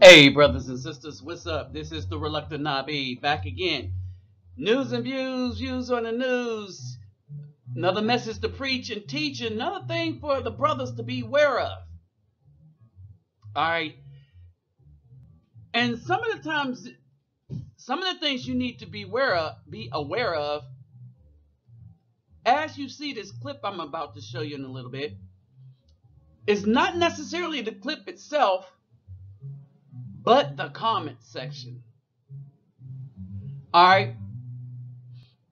Hey, brothers and sisters, what's up? This is the Reluctant Nabi back again. News and views on the news. Another message to preach and teach. Another thing for the brothers to be aware of. All right. And some of the times, some of the things you need to be aware of, as you see this clip I'm about to show you in a little bit, is not necessarily the clip itself, but the comment section. All right.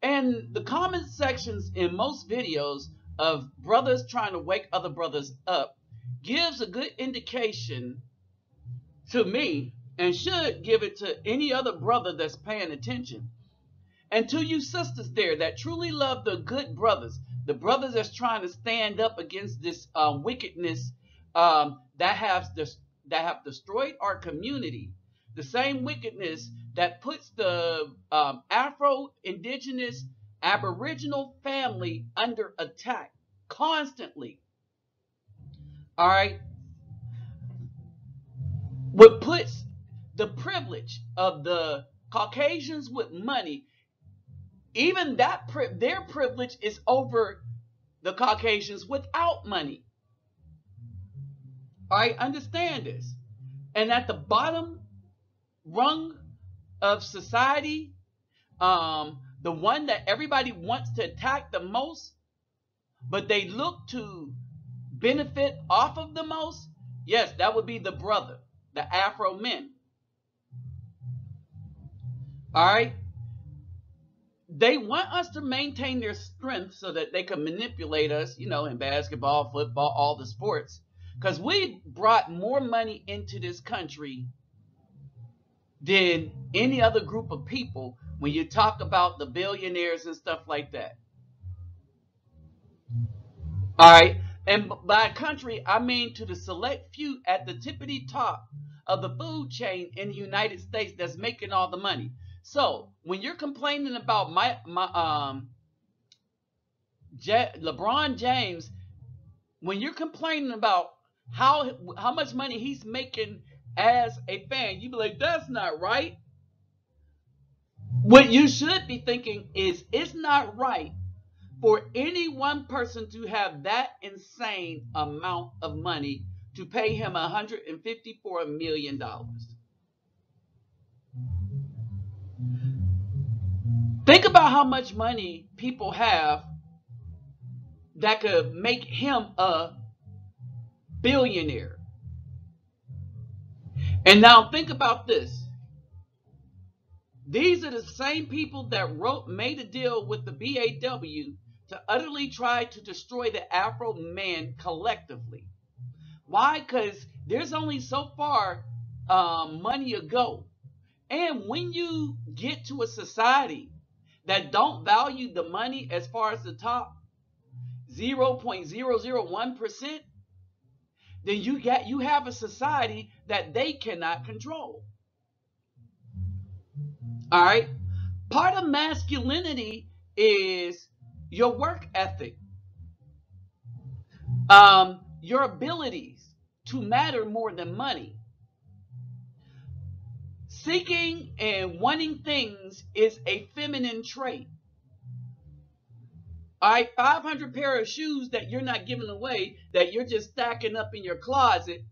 And the comment sections in most videos of brothers trying to wake other brothers up gives a good indication to me, and should give it to any other brother that's paying attention. And to you sisters there that truly love the good brothers, the brothers that's trying to stand up against this wickedness that have destroyed our community, the same wickedness that puts the Afro, indigenous, aboriginal family under attack constantly. All right. What puts the privilege of the Caucasians with money, even that their privilege is over the Caucasians without money. All right, understand this. And at the bottom rung of society, the one that everybody wants to attack the most, but they look to benefit off of the most, yes, that would be the brother, the Afro men. All right. They want us to maintain their strength so that they can manipulate us, in basketball, football, all the sports. Because we brought more money into this country than any other group of people when you talk about the billionaires and stuff like that. All right. And by country, I mean to the select few at the tippity top of the food chain in the United States that's making all the money. So when you're complaining about LeBron James, when you're complaining about how much money he's making as a fan, you be like, that's not right. What you should be thinking is, it's not right for any one person to have that insane amount of money to pay him $154 million. Think about how much money people have that could make him a billionaire. And now think about this. These are the same people that made a deal with the BAW to utterly try to destroy the Afro man collectively. Why? Because there's only so far money to go. And when you get to a society that don't value the money as far as the top 0.001%, then you have a society that they cannot control. All right. Part of masculinity is your work ethic, your abilities to matter more than money. Seeking and wanting things is a feminine trait. All right, 500 pair of shoes that you're not giving away, that you're just stacking up in your closet,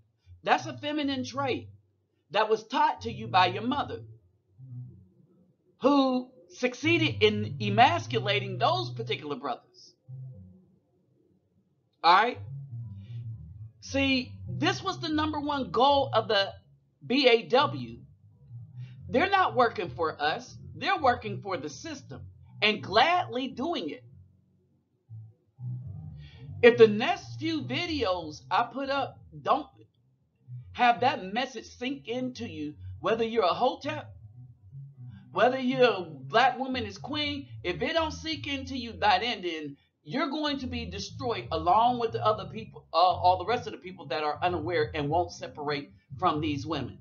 that's a feminine trait that was taught to you by your mother, who succeeded in emasculating those particular brothers. All right. See, this was the #1 goal of the BAW. They're not working for us. They're working for the system, and gladly doing it. If the next few videos I put up don't have that message sink into you, whether you're a hotep, whether you're a black woman is queen, if it don't sink into you by then you're going to be destroyed along with the other people, all the rest of the people that are unaware and won't separate from these women.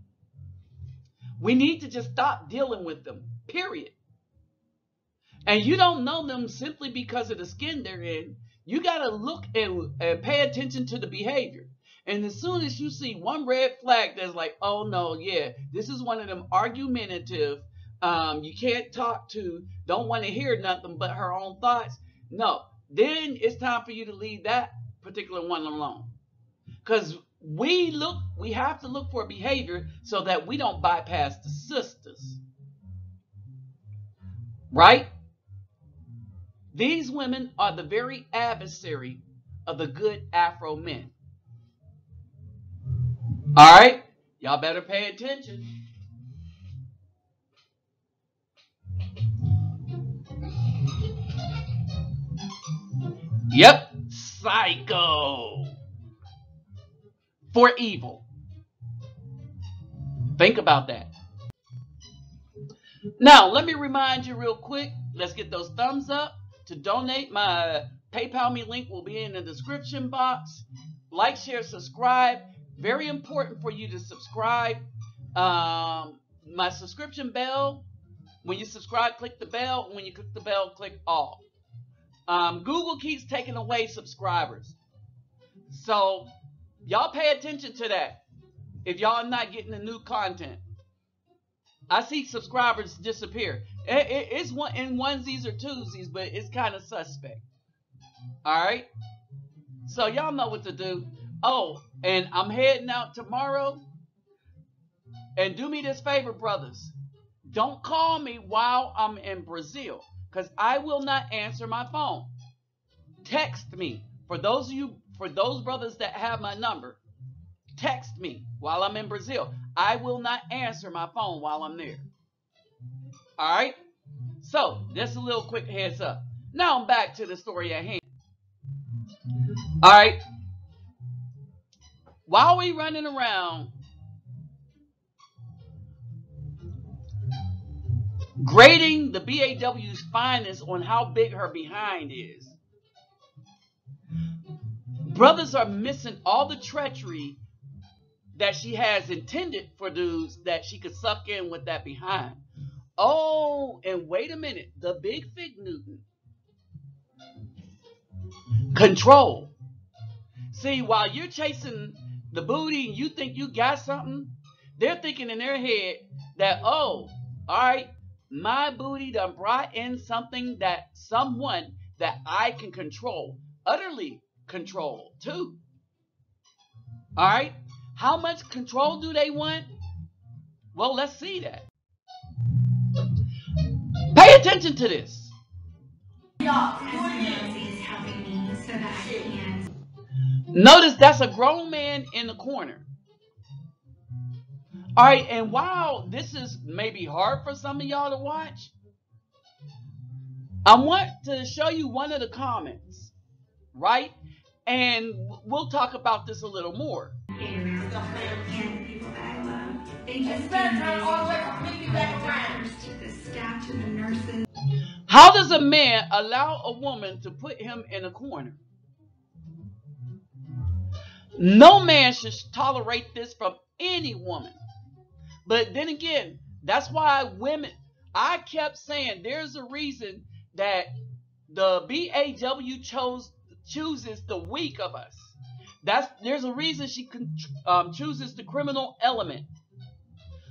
We need to just stop dealing with them, period. And you don't know them simply because of the skin they're in. You got to look and pay attention to the behavior. And as soon as you see one red flag that's like, oh no, yeah, this is one of them argumentative, you can't talk to, don't want to hear nothing but her own thoughts. No, then it's time for you to leave that particular one alone. Because we have to look for behavior so that we don't bypass the sisters. Right? These women are the very adversary of the good Afro men. All right? Y'all better pay attention. Yep. Psycho. For evil. Think about that. Now, let me remind you real quick. Let's get those thumbs up. To donate, my PayPal me link will be in the description box. Like, share, subscribe. Very important for you to subscribe. My subscription bell. When you subscribe, click the bell. When you click the bell, click all. Google keeps taking away subscribers. So, y'all pay attention to that. If y'all are not getting the new content. I see subscribers disappear. It's in onesies or twosies, but it's kind of suspect. Alright? So y'all know what to do. Oh, and I'm heading out tomorrow. And do me this favor, brothers. Don't call me while I'm in Brazil, because I will not answer my phone. Text me. For those brothers that have my number, text me while I'm in Brazil. I will not answer my phone while I'm there. All right? So, just a little quick heads up. Now I'm back to the story at hand. All right? While we running around grading the BAW's finest on how big her behind is, brothers are missing all the treachery that she has intended for dudes that she could suck in with that behind. Oh, and wait a minute. The big fig Newton. Control. See, while you're chasing the booty and you think you got something, they're thinking in their head that, oh, all right, my booty done brought in someone that I can control. Utterly control, too. All right? How much control do they want? Well, let's see that. Pay attention to this. Notice that's a grown man in the corner. All right, and while this is maybe hard for some of y'all to watch, I want to show you one of the comments, right? And we'll talk about this a little more. How does a man allow a woman to put him in a corner? No man should tolerate this from any woman. But then again, that's why women, I kept saying there's a reason that the BAW chooses the weak of us. There's a reason she chooses the criminal element.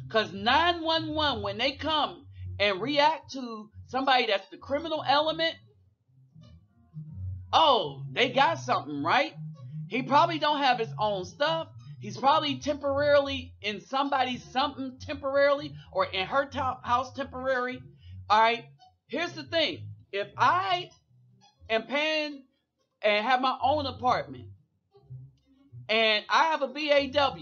Because 911, when they come and react to somebody that's the criminal element, oh, they got something, right? He probably don't have his own stuff. He's probably temporarily in somebody's something temporarily, or in her house temporary. All right, here's the thing. If I am paying and have my own apartment, and I have a BAW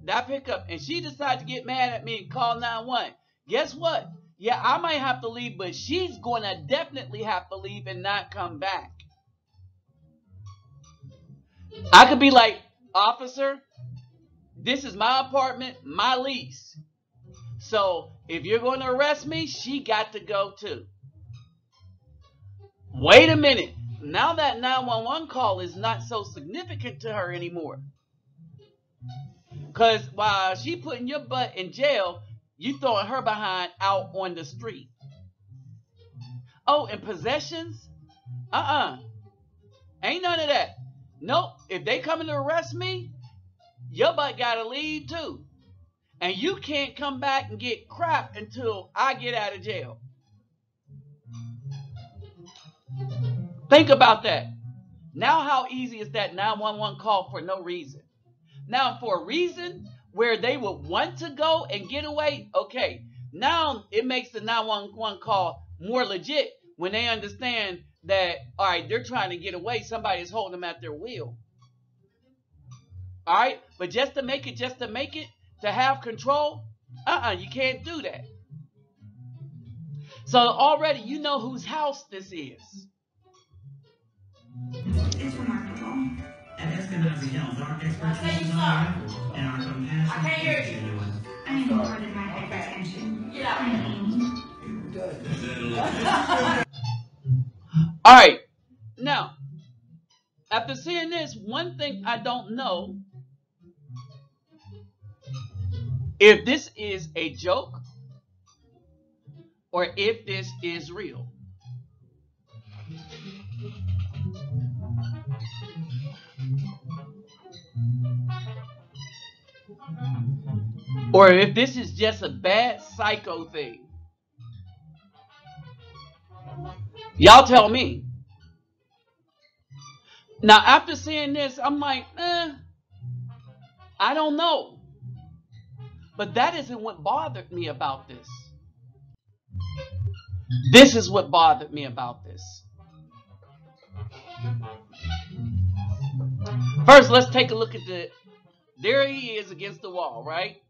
that I pick up, and she decides to get mad at me and call 911, guess what? Yeah, I might have to leave, but she's going to definitely have to leave and not come back. I could be like, officer, this is my apartment, my lease. So if you're going to arrest me, she got to go too. Wait a minute. Now that 911 call is not so significant to her anymore. Because while she putting your butt in jail, you throwing her behind out on the street. Oh, and possessions? Ain't none of that. Nope. If they coming to arrest me, your butt gotta leave too. And you can't come back and get crap until I get out of jail. Think about that. Now how easy is that 911 call for no reason? Now for a reason where they would want to go and get away, okay. Now it makes the 911 call more legit when they understand that, all right, they're trying to get away. Somebody's holding them at their wheel. All right, but just to make it, to have control, you can't do that. So already you know whose house this is. It's remarkable. At Eskenazi Health, our expertise on apples and our compassion is genuine. I am part of my hypertension. Good. All right, now, after seeing this, one thing I don't know if this is a joke or if this is real. Or if this is just a bad psycho thing. Y'all tell me. Now, after seeing this, I'm like, I don't know. But that isn't what bothered me about this. This is what bothered me about this. First, let's take a look at there he is against the wall, right?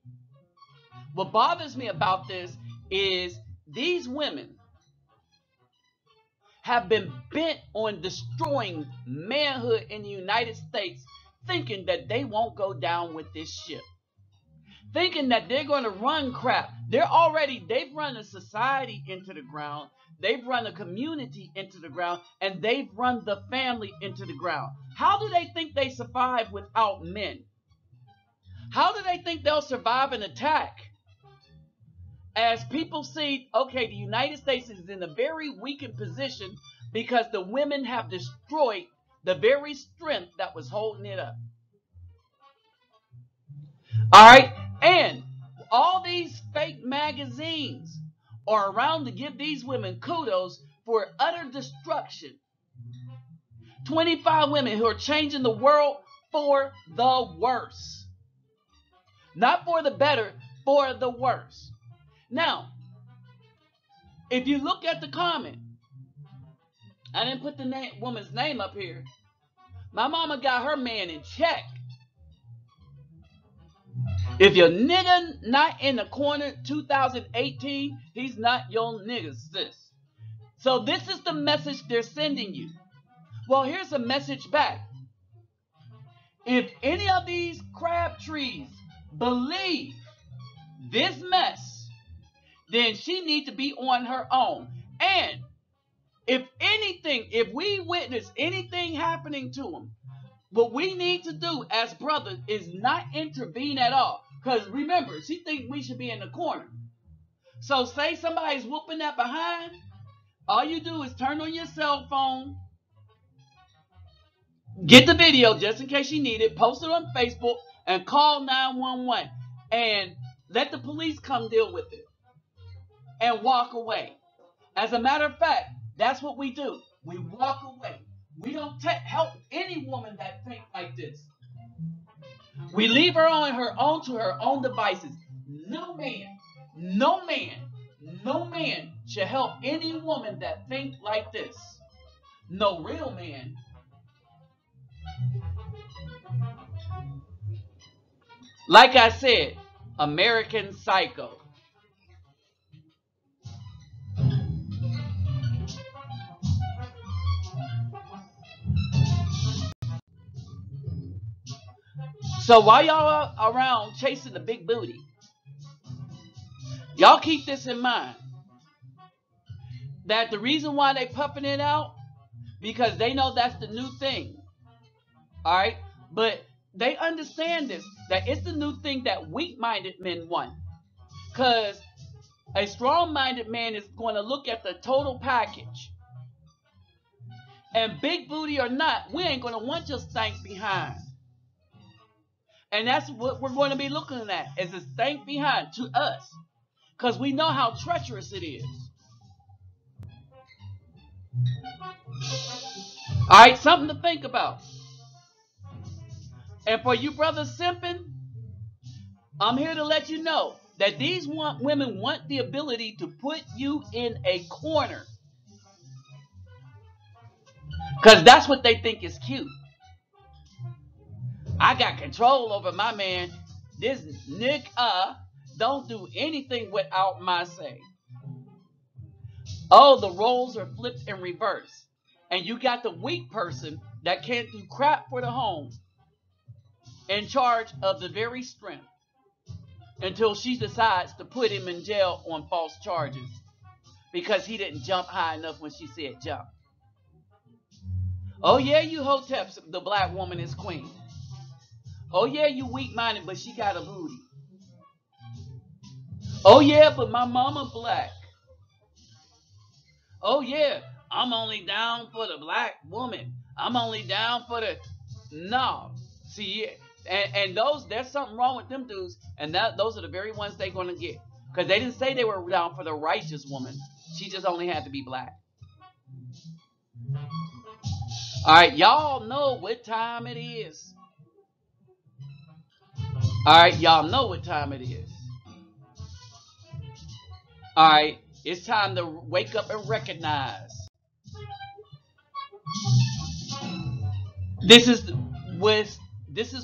What bothers me about this is these women have been bent on destroying manhood in the United States, thinking that they won't go down with this ship. Thinking that they're going to run crap. They've run a society into the ground. They've run a community into the ground. And they've run the family into the ground. How do they think they survive without men? How do they think they'll survive an attack? As people see, okay, the United States is in a very weakened position because the women have destroyed the very strength that was holding it up. All right, and all these fake magazines are around to give these women kudos for utter destruction. 25 women who are changing the world for the worse. Not for the better, for the worse. Now, if you look at the comment, I didn't put the woman's name up here. My mama got her man in check. If your nigga not in the corner 2018, he's not your nigga, sis. So this is the message they're sending you. Well, here's a message back. If any of these crab trees believe this mess, then she needs to be on her own. And if we witness anything happening to them, what we need to do as brothers is not intervene at all. Because remember, she thinks we should be in the corner. So say somebody's whooping that behind, all you do is turn on your cell phone, get the video just in case you need it, post it on Facebook, and call 911. And let the police come deal with it. And walk away. As a matter of fact, that's what we do. We walk away. We don't help any woman that thinks like this. We leave her on her own to her own devices. No man should help any woman that thinks like this. No real man. Like I said, American Psycho. So while y'all are around chasing the big booty, y'all keep this in mind. That the reason why they puffing it out, because they know that's the new thing. Alright? But they understand this, that it's the new thing that weak-minded men want. Because a strong-minded man is going to look at the total package. And big booty or not, we ain't going to want your stank behind. And that's what we're going to be looking at, is the stank behind to us. Because we know how treacherous it is. All right, something to think about. And for you brothers simping, I'm here to let you know that these women want the ability to put you in a corner. Because that's what they think is cute. I got control over my man. This nigga don't do anything without my say. Oh, the roles are flipped in reverse. And you got the weak person that can't do crap for the home in charge of the very strength until she decides to put him in jail on false charges because he didn't jump high enough when she said jump. Oh yeah, you hoteps, the black woman is queen. Oh yeah, you weak-minded, but she got a booty. Oh yeah, but my mama black. Oh yeah, I'm only down for the black woman. I'm only down for the... No. See, and there's something wrong with them dudes, and those are the very ones they're going to get. Because they didn't say they were down for the righteous woman. She just only had to be black. All right, y'all know what time it is. All right, y'all know what time it is. All right, it's time to wake up and recognize. This is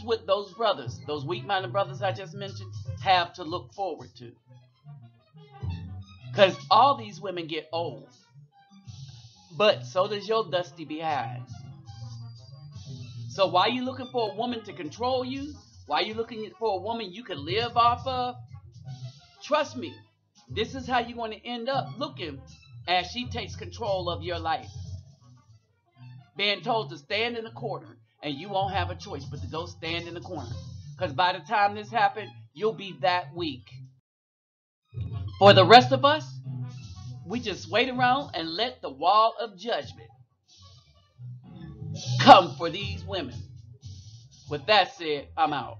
what those brothers, those weak-minded brothers I just mentioned, have to look forward to. Because all these women get old. But so does your dusty behind. So while you're looking for a woman to control you, while you're looking for a woman you can live off of, trust me, this is how you're going to end up looking as she takes control of your life. Being told to stand in the corner, and you won't have a choice but to go stand in the corner. Because by the time this happens, you'll be that weak. For the rest of us, we just wait around and let the wall of judgment come for these women. With that said, I'm out.